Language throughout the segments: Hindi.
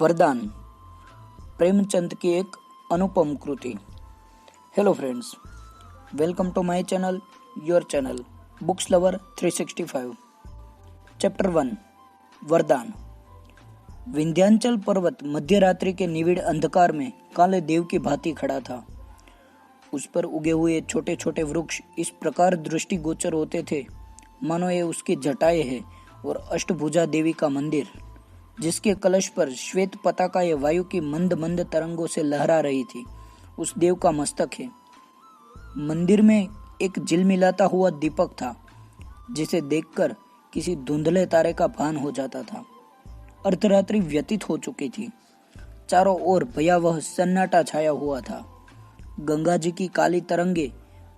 वरदान प्रेमचंद की एक अनुपम कृति। Hello friends, welcome to my channel, your channel books lover 365। Chapter 1 Vardaan. Vindhyachal पर्वत मध्य रात्रि के निविड़ अंधकार में काले देव की भांति खड़ा था। उस पर उगे हुए छोटे छोटे वृक्ष इस प्रकार दृष्टिगोचर होते थे मानो ये उसकी जटाएं है, और अष्टभुजा देवी का मंदिर जिसके कलश पर श्वेत पताका ये वायु की मंद मंद तरंगों से लहरा रही थी, उस देव का मस्तक है। मंदिर में एक झिलमिलाता हुआ दीपक था जिसे देखकर किसी धुंधले तारे का भान हो जाता था। अर्धरात्रि व्यतीत हो चुकी थी। चारों ओर भयावह सन्नाटा छाया हुआ था। गंगा जी की काली तरंगे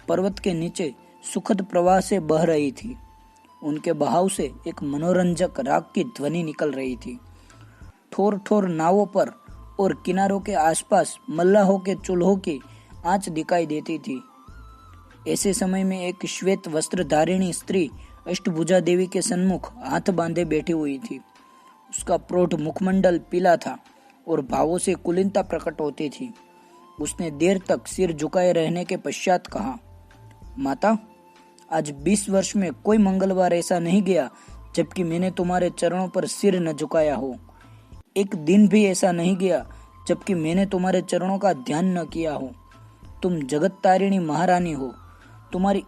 पर्वत के नीचे सुखद प्रवाह से बह रही थी। उनके बहाव से एक मनोरंजक राग की ध्वनि निकल रही थी। ठोर ठोर नावों पर और किनारों के आसपास मल्लाहों के चूल्हों की आंच दिखाई देती थी। ऐसे समय में एक श्वेत वस्त्र धारिणी स्त्री अष्टभुजा देवी के सन्मुख हाथ बांधे बैठी हुई थी। उसका प्रौढ़ मुखमंडल पीला था और भावों से कुलीनता प्रकट होती थी। उसने देर तक सिर झुकाए रहने के पश्चात कहा, माता, आज 20 वर्ष में कोई मंगलवार ऐसा नहीं गया जबकि मैंने तुम्हारे चरणों पर सिर न झुकाया हो। एक दिन भी ऐसा नहीं गया जबकि मैंने तुम्हारे चरणों का ध्यान न किया हो। तुम जगत तारिणी महारानी हो। तुम्हारी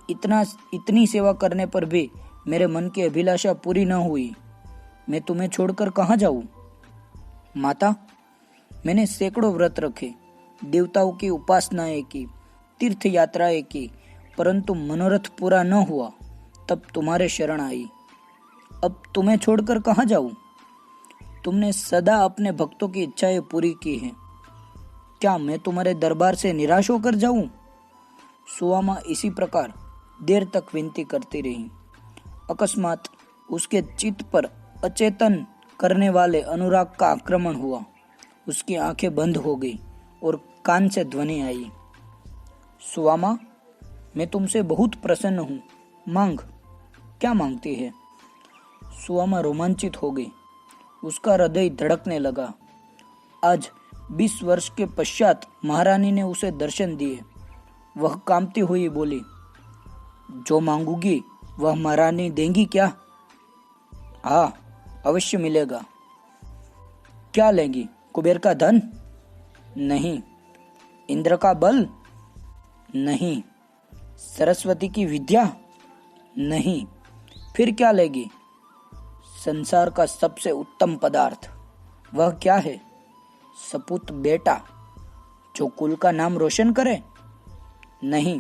इतनी सेवा करने पर भी मेरे मन की अभिलाषा पूरी न हुई। मैं तुम्हें छोड़कर कहाँ जाऊं? माता, मैंने सैकड़ों व्रत रखे, देवताओं की उपासनाएं की, तीर्थ यात्राएं की, परंतु मनोरथ पूरा न हुआ। तब तुम्हारे शरण आई। अब तुम्हें छोड़कर कहाँ जाऊं? तुमने सदा अपने भक्तों की इच्छाएं पूरी की हैं। क्या मैं तुम्हारे दरबार से निराश होकर जाऊं? सुवामा इसी प्रकार देर तक विनती करती रही। अकस्मात उसके चित्त पर अचेतन करने वाले अनुराग का आक्रमण हुआ। उसकी आंखें बंद हो गई और कान से ध्वनि आई, सुवामा, मैं तुमसे बहुत प्रसन्न हूँ, मांग। क्या मांगती है? सुवामा रोमांचित हो गई। उसका हृदय धड़कने लगा। आज 20 वर्ष के पश्चात महारानी ने उसे दर्शन दिए। वह कांपती हुई बोली, जो मांगूगी वह महारानी देंगी क्या? हाँ, अवश्य मिलेगा। क्या लेंगी? कुबेर का धन? नहीं। इंद्र का बल? नहीं। सरस्वती की विद्या? नहीं। फिर क्या लेगी? संसार का सबसे उत्तम पदार्थ। वह क्या है? सपूत बेटा, जो कुल का नाम रोशन करे? नहीं।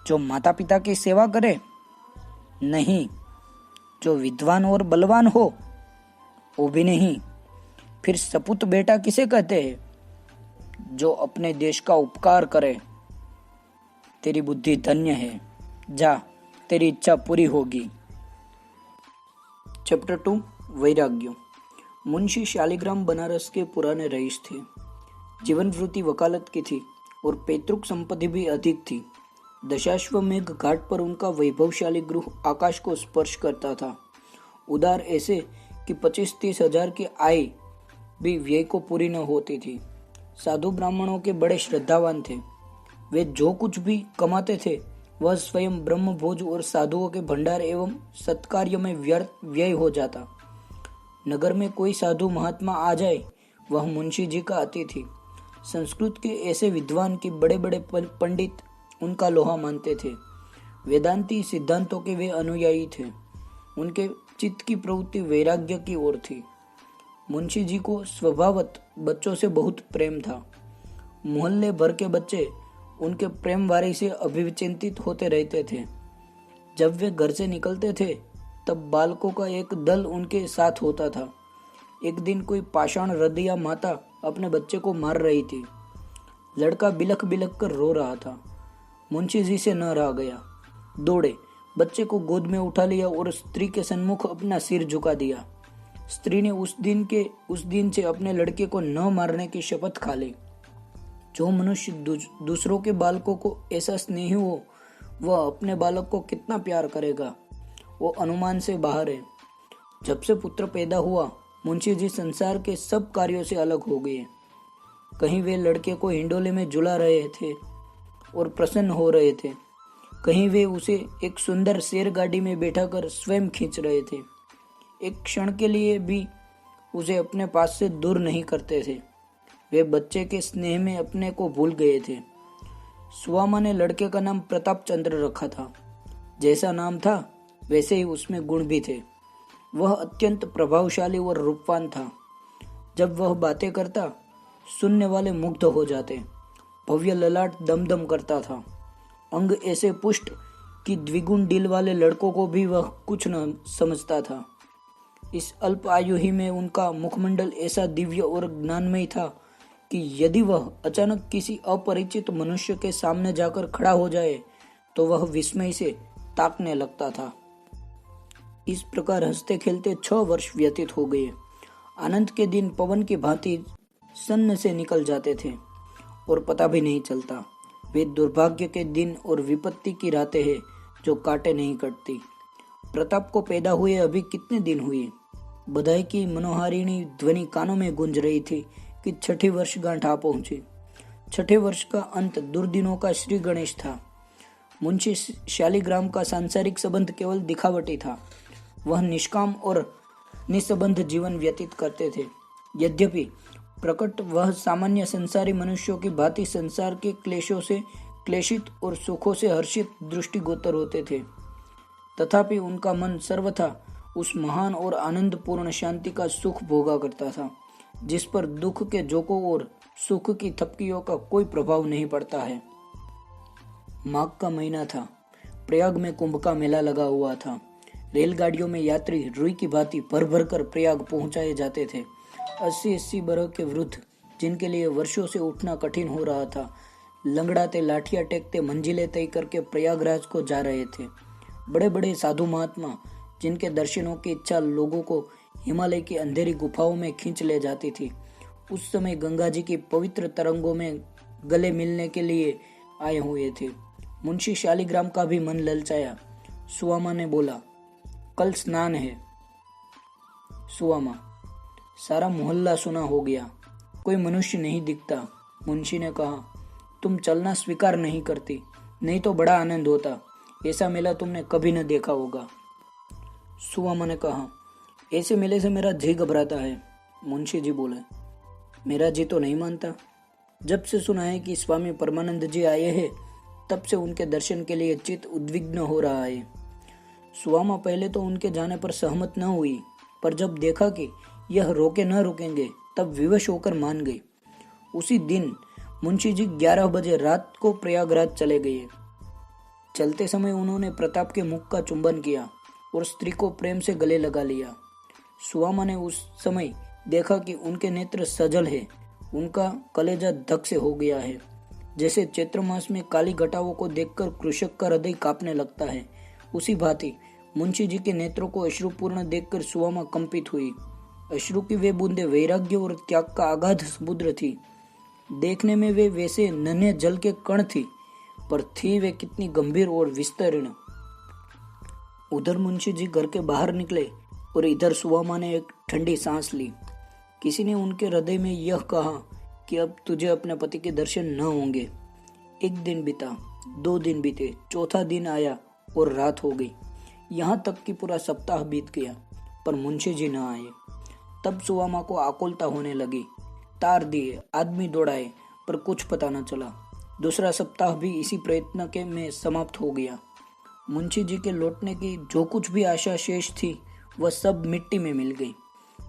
जो माता पिता की सेवा करे? नहीं। जो विद्वान और बलवान हो? वो भी नहीं। फिर सपूत बेटा किसे कहते हैं? जो अपने देश का उपकार करे। तेरी बुद्धि धन्य है, जा, तेरी इच्छा पूरी होगी। चैप्टर 2 वैराग्य। मुंशी शालिग्राम बनारस के पुराने रईस थे। जीवन वृत्ति वकालत की थी और पैतृक संपत्ति भी अधिक थी। दशाश्वमेघ घाट पर उनका वैभवशाली गृह आकाश को स्पर्श करता था। उदार ऐसे कि 25-30 हजार की आय भी व्यय को पूरी न होती थी। साधु ब्राह्मणों के बड़े श्रद्धावान थे। वे जो कुछ भी कमाते थे वह स्वयं ब्रह्म भोज और साधुओं के भंडार एवं सत्कार्य में व्यय हो जाता। नगर में कोई साधु महात्मा आ जाए, वह मुंशी जी का अतिथि। संस्कृत के ऐसे विद्वान कि बड़े बड़े पंडित उनका लोहा मानते थे। वेदांती सिद्धांतों के वे अनुयायी थे। उनके चित्त की प्रवृत्ति वैराग्य की ओर थी। मुंशी जी को स्वभावत बच्चों से बहुत प्रेम था। मोहल्ले भर के बच्चे उनके प्रेम वारी से अभिचिंतित होते रहते थे। जब वे घर से निकलते थे तब बालकों का एक दल उनके साथ होता था। एक दिन कोई पाषाण हृदया माता अपने बच्चे को मार रही थी। लड़का बिलख बिलख कर रो रहा था। मुंशी जी से न रहा गया। दौड़े, बच्चे को गोद में उठा लिया और स्त्री के सन्मुख अपना सिर झुका दिया। स्त्री ने उस दिन से अपने लड़के को न मारने की शपथ खा ली। जो मनुष्य दूसरों के बालकों को ऐसा स्नेही हो, वह अपने बालक को कितना प्यार करेगा, वो अनुमान से बाहर है। जब से पुत्र पैदा हुआ मुंशी जी संसार के सब कार्यों से अलग हो गए। कहीं वे लड़के को हिंडोले में झुला रहे थे और प्रसन्न हो रहे थे, कहीं वे उसे एक सुंदर शेर गाड़ी में बैठाकर स्वयं खींच रहे थे। एक क्षण के लिए भी उसे अपने पास से दूर नहीं करते थे। वे बच्चे के स्नेह में अपने को भूल गए थे। सुवामा ने लड़के का नाम प्रताप चंद्र रखा था। जैसा नाम था वैसे ही उसमें गुण भी थे। वह अत्यंत प्रभावशाली और रूपवान था। जब वह बातें करता, सुनने वाले मुग्ध हो जाते। भव्य ललाट दमदम करता था। अंग ऐसे पुष्ट कि द्विगुण दिल वाले लड़कों को भी वह कुछ न समझता था। इस अल्प आयु ही में उनका मुखमंडल ऐसा दिव्य और ज्ञानमय था कि यदि वह अचानक किसी अपरिचित मनुष्य के सामने जाकर खड़ा हो जाए तो वह विस्मय से ताकने लगता था। इस प्रकार हंसते खेलते 6 वर्ष व्यतीत हो गए। आनंद के दिन पवन की भांति सन्न से निकल जाते थे और पता भी नहीं चलता। वे दुर्भाग्य के दिन और विपत्ति की रातें हैं जो काटे नहीं कटती। प्रताप को पैदा हुए अभी कितने दिन हुए। बधाई की मनोहारिणी ध्वनि कानों में गूंज रही थी कि 6ठी वर्षगांठ आ पहुंची। 6ठे वर्ष का अंत दुर्दिनों का श्री गणेश था। मुंशी शालिग्राम का सांसारिक संबंध केवल दिखावटी था। वह निष्काम और निस्संबंध जीवन व्यतीत करते थे। यद्यपि प्रकट वह सामान्य संसारी मनुष्यों की भांति संसार के क्लेशों से क्लेशित और सुखों से हर्षित दृष्टिगोचर होते थे, तथापि उनका मन सर्वथा उस महान और आनंदपूर्ण शांति का सुख भोगा करता था जिस पर दुख के झोंकों और सुख की थपकियों का कोई प्रभाव नहीं पड़ता है। माघ का महीना था। प्रयाग में कुंभ का मेला लगा हुआ था। रेलगाड़ियों में यात्री रुई की भांति भर भर कर प्रयाग पहुंचाए जाते थे। 80-80 बरस के वृद्ध, जिनके लिए वर्षों से उठना कठिन हो रहा था, लंगड़ाते लाठियां टेकते मंजिलें तय करके प्रयागराज को जा रहे थे। बड़े बड़े साधु महात्मा, जिनके दर्शनों की इच्छा लोगों को हिमालय की अंधेरी गुफाओं में खींच ले जाती थी, उस समय गंगा जी की पवित्र तरंगों में गले मिलने के लिए आए हुए थे। मुंशी शालिग्राम का भी मन ललचाया। सुवामा ने बोला, कल स्नान है। सुवामा, सारा मोहल्ला सुना हो गया, कोई मनुष्य नहीं दिखता। मुंशी ने कहा, तुम चलना स्वीकार नहीं करती, नहीं तो बड़ा आनंद होता। ऐसा मेला तुमने कभी न देखा होगा। सुवामा ने कहा, ऐसे मेले से मेरा जी घबराता है। मुंशी जी बोले, मेरा जी तो नहीं मानता। जब से सुना है कि स्वामी परमानंद जी आए हैं, तब से उनके दर्शन के लिए चित्त उद्विग्न हो रहा है। सुवामा पहले तो उनके जाने पर सहमत न हुई, पर जब देखा कि यह रोके न रुकेंगे, तब विवश होकर मान गई। उसी दिन मुंशी जी 11 बजे रात को प्रयागराज चले गए। चलते समय उन्होंने प्रताप के मुख का चुंबन किया और स्त्री को प्रेम से गले लगा लिया। सुवामा ने उस समय देखा कि उनके नेत्र सजल है, उनका कलेजा धक से हो गया है। जैसे चैत्र मास में काली घटाओं को देखकर कृषक का हृदय कांपने लगता है, उसी भांति मुंशी जी के नेत्रों को अश्रुपूर्ण देखकर सुवामा कंपित हुई। अश्रु की वे बूंदे वैराग्य और त्याग का अगाध समुद्र थी। देखने में वे वैसे नन्हे जल के कण थी, पर थी वे कितनी गंभीर और विस्तीर्ण। उधर मुंशी जी घर के बाहर निकले और इधर सुवामा ने एक ठंडी सांस ली। किसी ने उनके हृदय में यह कहा कि अब तुझे अपने पति के दर्शन न होंगे। 1 दिन बीता, 2 दिन बीते, चौथा दिन आया और रात हो गई। यहाँ तक कि पूरा सप्ताह बीत गया, पर मुंशी जी न आए। तब सुवामा को आकुलता होने लगी। तार दिए, आदमी दौड़ाए, पर कुछ पता न चला। दूसरा सप्ताह भी इसी प्रयत्न के में समाप्त हो गया। मुंशी जी के लौटने की जो कुछ भी आशा शेष थी, वह सब मिट्टी में मिल गई।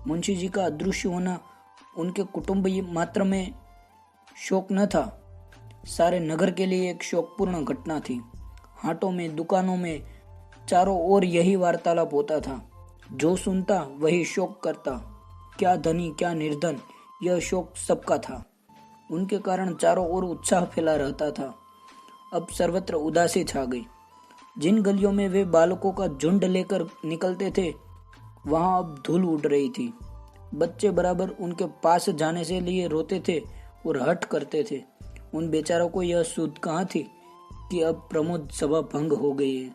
मुंशी जी का अदृश्य होना उनके कुटुंब मात्र में शोक न था, सारे नगर के लिए एक शोकपूर्ण घटना थी। हाटों में, दुकानों में, चारों ओर यही वार्तालाप होता था। जो सुनता वही शोक करता। क्या धनी क्या निर्धन, यह शोक सबका था। उनके कारण चारों ओर उत्साह फैला रहता था। अब सर्वत्र उदासी छा गई। जिन गलियों में वे बालकों का झुंड लेकर निकलते थे, वहां अब धूल उड़ रही थी। बच्चे बराबर उनके पास जाने से लिए रोते थे और हठ करते थे। उन बेचारों को यह सुध कहाँ थी कि अब प्रमोद सभा भंग हो गई है।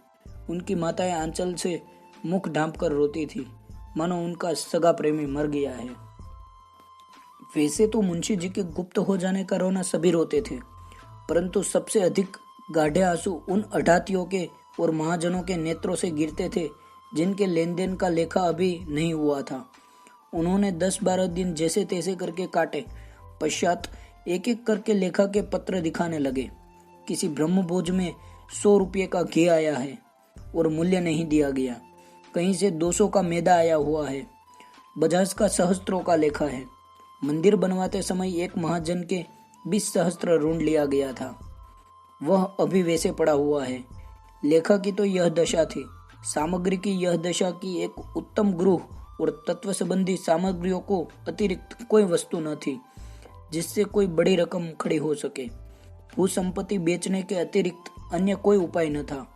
उनकी माताएं आंचल से मुख ढांप कर रोती थी। मानो उनका सगा प्रेमी मर गया है। वैसे तो मुंशी जी के गुप्त हो जाने का रोना सभी रोते थे, परंतु सबसे अधिक गाढ़े आंसू उन अठातियों के और महाजनों के नेत्रों से गिरते थे जिनके लेन देन का लेखा अभी नहीं हुआ था। उन्होंने 10-12 दिन जैसे तैसे करके काटे। पश्चात एक एक करके लेखा के पत्र दिखाने लगे। किसी ब्रह्मभोज में 100 रुपये का घी आया है और मूल्य नहीं दिया गया। कहीं से 200 का मैदा आया हुआ है। बजाज का सहस्त्रों का लेखा है। मंदिर बनवाते समय एक महाजन के 20 सहस्त्र ऋण लिया गया था, वह अभी वैसे पड़ा हुआ है। लेखा की तो यह दशा थी। सामग्री की यह दशा की एक उत्तम गृह और तत्व संबंधी सामग्रियों को अतिरिक्त कोई वस्तु न थी जिससे कोई बड़ी रकम खड़ी हो सके। भू संपत्ति बेचने के अतिरिक्त अन्य कोई उपाय न था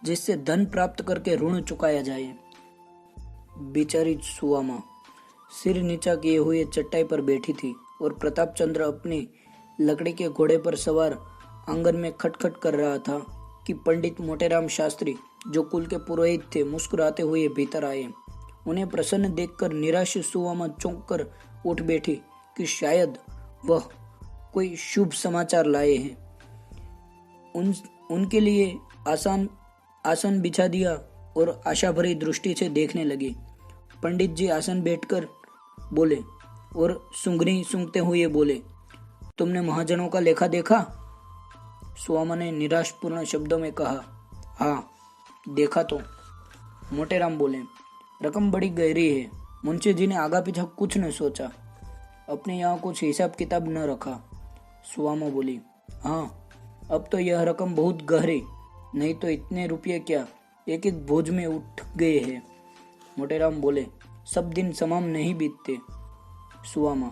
जिससे धन प्राप्त करके ऋण चुकाया जाए। बेचारी सुवामा सिर नीचा किए हुए चट्टाई पर बैठी थी और प्रताप चंद्र अपनी लकड़ी के घोड़े पर सवार आंगन में खटखट कर रहा था कि पंडित मोटेराम शास्त्री, जो कुल के पुरोहित थे, मुस्कुराते हुए भीतर आए। उन्हें प्रसन्न देखकर निराश सुवामा चौंक कर उठ बैठी कि शायद वह कोई शुभ समाचार लाए हैं। उनके लिए आसन बिछा दिया और आशा भरी दृष्टि से देखने लगी। पंडित जी आसन बैठकर बोले और सुंगनी सूंघते हुए बोले, तुमने महाजनों का लेखा देखा? सुवामा ने निराशपूर्ण शब्दों में कहा, हाँ देखा तो। मोटेराम बोले, रकम बड़ी गहरी है। मुंशी जी ने आगा पीछा कुछ न सोचा, अपने यहाँ कुछ हिसाब किताब न रखा। सुवामा बोली, हाँ अब तो यह रकम बहुत गहरी, नहीं तो इतने रुपये क्या एक एक भोज में उठ गए हैं। मोटेराम बोले, सब दिन समान नहीं बीतते। सुवामा,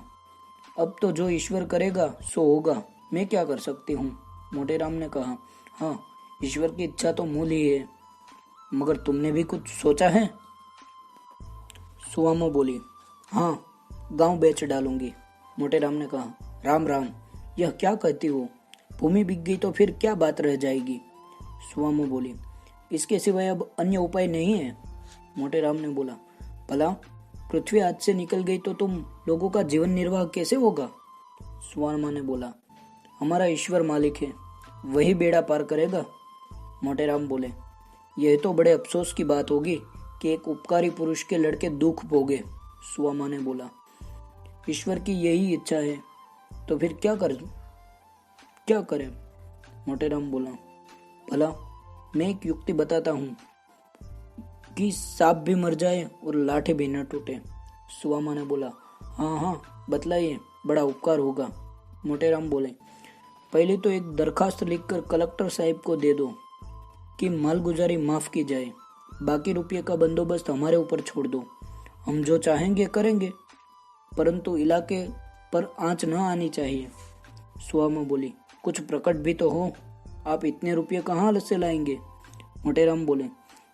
अब तो जो ईश्वर करेगा सो होगा, मैं क्या कर सकती हूँ। मोटेराम ने कहा, हाँ ईश्वर की इच्छा तो मूल ही है, मगर तुमने भी कुछ सोचा है? सुवामा बोली, हाँ गांव बेच डालूंगी। मोटेराम ने कहा, राम राम, यह क्या कहती हो? भूमि बिक गई तो फिर क्या बात रह जाएगी। सुवामा बोली, इसके सिवाय अब अन्य उपाय नहीं है। मोटेराम ने बोला, भला पृथ्वी हाथ से निकल गई तो तुम लोगों का जीवन निर्वाह कैसे होगा? सुवामा ने बोला, हमारा ईश्वर मालिक है, वही बेड़ा पार करेगा। मोटेराम बोले, यह तो बड़े अफसोस की बात होगी कि एक उपकारी पुरुष के लड़के दुख भोगे। सुवामा ने बोला, ईश्वर की यही इच्छा है तो फिर क्या करें? मोटेराम बोला, भला मैं एक युक्ति बताता हूँ कि सांप भी मर जाए और लाठी भी न टूटे। सुवामा ने बोला, हाँ हाँ बतलाइए, बड़ा उपकार होगा। मोटेराम बोले, पहले तो एक दरखास्त लिखकर कलेक्टर साहब को दे दो कि मालगुजारी माफ की जाए, बाकी रुपये का बंदोबस्त हमारे ऊपर छोड़ दो, हम जो चाहेंगे करेंगे, परंतु इलाके पर आंच न आनी चाहिए। सुवामा बोली, कुछ प्रकट भी तो हो, आप इतने रुपये कहाँ से लाएंगे? मोटेराम बोले,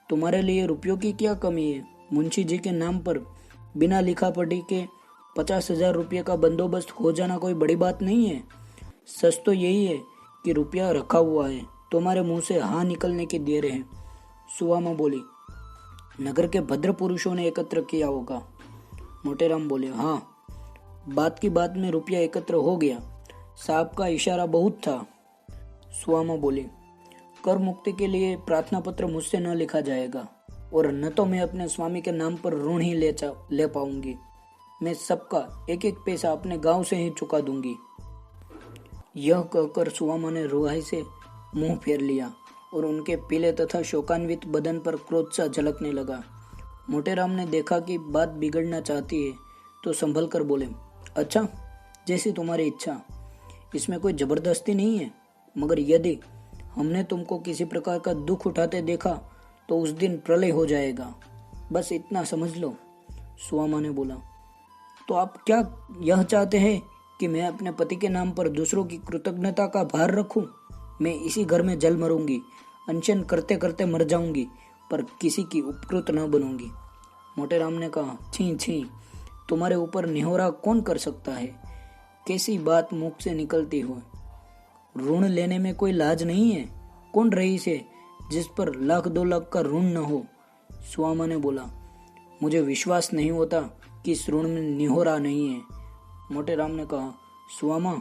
तुम्हारे लिए रुपयों की क्या कमी है? मुंशी जी के नाम पर बिना लिखा पढ़ी के 50,000 रुपये का बंदोबस्त हो जाना कोई बड़ी बात नहीं है। सच तो यही है कि रुपया रखा हुआ है, तुम्हारे मुंह से हाँ निकलने की देर है। सुवामा बोली, नगर के भद्र पुरुषों ने एकत्र किया होगा। मोटेराम बोले, हाँ बात की बात में रुपया एकत्र हो गया, साहब का इशारा बहुत था। सुवामा बोली, कर मुक्ति के लिए प्रार्थना पत्र मुझसे न लिखा जाएगा और न तो मैं अपने स्वामी के नाम पर ऋण ही ले पाऊंगी। मैं सबका एक एक पैसा अपने गांव से ही चुका दूंगी। यह कहकर सुवामा ने रुहाई से मुंह फेर लिया और उनके पीले तथा शोकान्वित बदन पर क्रोध सा झलकने लगा। मोटेराम ने देखा कि बात बिगड़ना चाहती है तो संभल कर बोले, अच्छा जैसी तुम्हारी इच्छा, इसमें कोई जबरदस्ती नहीं है, मगर यदि हमने तुमको किसी प्रकार का दुख उठाते देखा तो उस दिन प्रलय हो जाएगा, बस इतना समझ लो। सुवामा ने बोला, तो आप क्या यह चाहते हैं कि मैं अपने पति के नाम पर दूसरों की कृतज्ञता का भार रखूं? मैं इसी घर में जल मरूंगी, अनशन करते करते मर जाऊंगी, पर किसी की उपकृत न बनूंगी। मोटेराम ने कहा, छी छी, तुम्हारे ऊपर निहोरा कौन कर सकता है? कैसी बात मुख से निकलती हो? ऋण लेने में कोई लाज नहीं है। कौन रईस है जिस पर 1,00,000-2 लाख का ऋण न हो? सुवामा ने बोला, मुझे विश्वास नहीं होता कि इस ऋण में निहोरा नहीं है। मोटे राम ने कहा, सुआमा,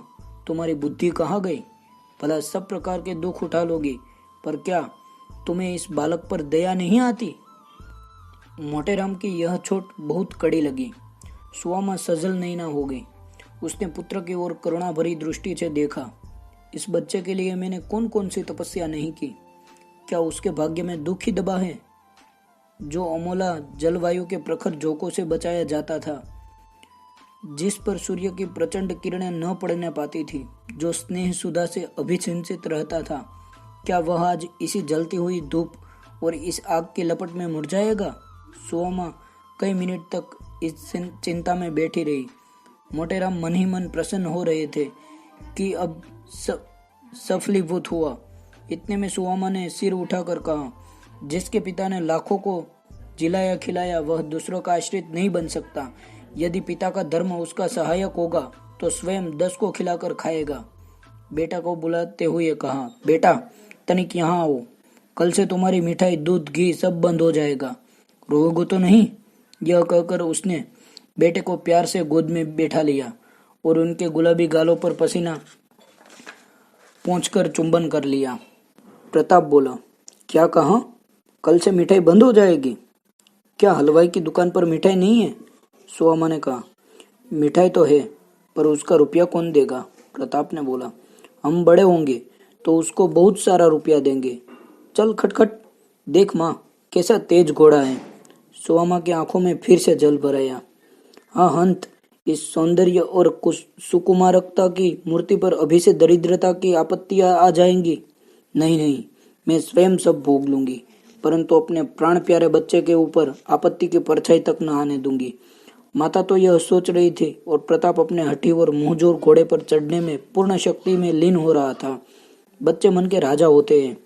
तुम्हारी बुद्धि कहाँ गई? भला सब प्रकार के दुख उठा लोगी, पर क्या तुम्हें इस बालक पर दया नहीं आती? मोटेराम की यह चोट बहुत कड़ी लगी। सुआमा सजल नहीं ना हो गई। उसने पुत्र की ओर करुणा भरी दृष्टि से देखा। इस बच्चे के लिए मैंने कौन कौन सी तपस्या नहीं की? क्या उसके भाग्य में दुख ही दबा है? जो अमोला जलवायु के प्रखर झोंकों से बचाया जाता था, जिस पर सूर्य की प्रचंड किरणें न पड़ने पाती थी, जो स्नेह सुधा से अभिसिंचित रहता था, क्या वह आज इसी जलती हुई धूप और इस आग की लपट में मुरझाएगा? सुआमा कई मिनट तक इस चिंता में बैठी रही। मोटेराम मन ही मन प्रसन्न हो रहे थे कि अब सफलीभूत हुआ। इतने में सुआमा ने सिर उठाकर कहा, जिसके पिता ने लाखों को जिलाया खिलाया वह दूसरों का आश्रित नहीं बन सकता। यदि पिता का धर्म उसका सहायक होगा तो स्वयं 10 को खिलाकर खाएगा। बेटा को बुलाते हुए कहा, बेटा तनिक यहाँ आओ, कल से तुम्हारी मिठाई दूध घी सब बंद हो जाएगा, रोओगे तो नहीं? यह कहकर उसने बेटे को प्यार से गोद में बैठा लिया और उनके गुलाबी गालों पर पसीना पोंछकर चुंबन कर लिया। प्रताप बोला, क्या कहा? कल से मिठाई बंद हो जाएगी? क्या हलवाई की दुकान पर मिठाई नहीं है? सुआमा ने कहा, मिठाई तो है, पर उसका रुपया कौन देगा? प्रताप ने बोला, हम बड़े होंगे तो उसको बहुत सारा रुपया देंगे। चल खटखट, देख माँ कैसा तेज घोड़ा है। सुआमा की आंखों में फिर से जल भर आया। हाँ हंत, इस सौंदर्य और सुकुमारकता की मूर्ति पर अभी से दरिद्रता की आपत्तियां आ जाएंगी। नहीं नहीं, मैं स्वयं सब भोग लूंगी, परंतु अपने प्राण प्यारे बच्चे के ऊपर आपत्ति की परछाई तक न आने दूंगी। माता तो यह सोच रही थी और प्रताप अपने हठी और मुंहजोर घोड़े पर चढ़ने में पूर्ण शक्ति में लीन हो रहा था। बच्चे मन के राजा होते हैं।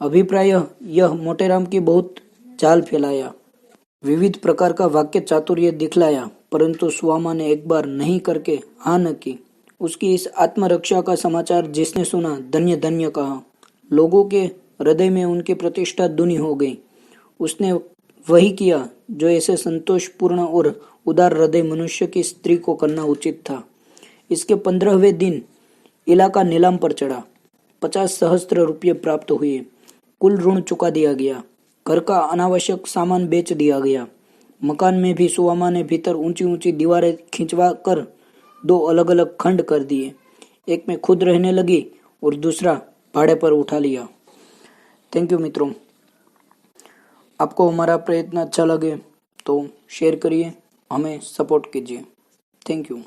अभिप्राय यह मोटेराम की बहुत जाल फैलाया, विविध प्रकार का वाक्य चातुर्य दिखलाया, परंतु सुआमा ने एक बार नहीं करके हाँ न की। उसकी इस आत्मरक्षा का समाचार जिसने सुना, धन्य धन्य कहा। लोगों के हृदय में उनकी प्रतिष्ठा दुनी हो गई। उसने वही किया जो ऐसे संतोषपूर्ण और उदार हृदय मनुष्य की स्त्री को करना उचित था। इसके 15वें दिन इलाका नीलाम पर चढ़ा। 50 सहस्त्र रुपये प्राप्त हुए। कुल ऋण चुका दिया गया। घर का अनावश्यक सामान बेच दिया गया। मकान में भी सुआमा ने भीतर ऊंची ऊंची दीवारें खिंचवा कर 2 अलग अलग खंड कर दिए। एक में खुद रहने लगी और दूसरा भाड़े पर उठा लिया। थैंक यू मित्रों। आपको हमारा प्रयत्न अच्छा लगे तो शेयर करिए, हमें सपोर्ट कीजिए। Thank you.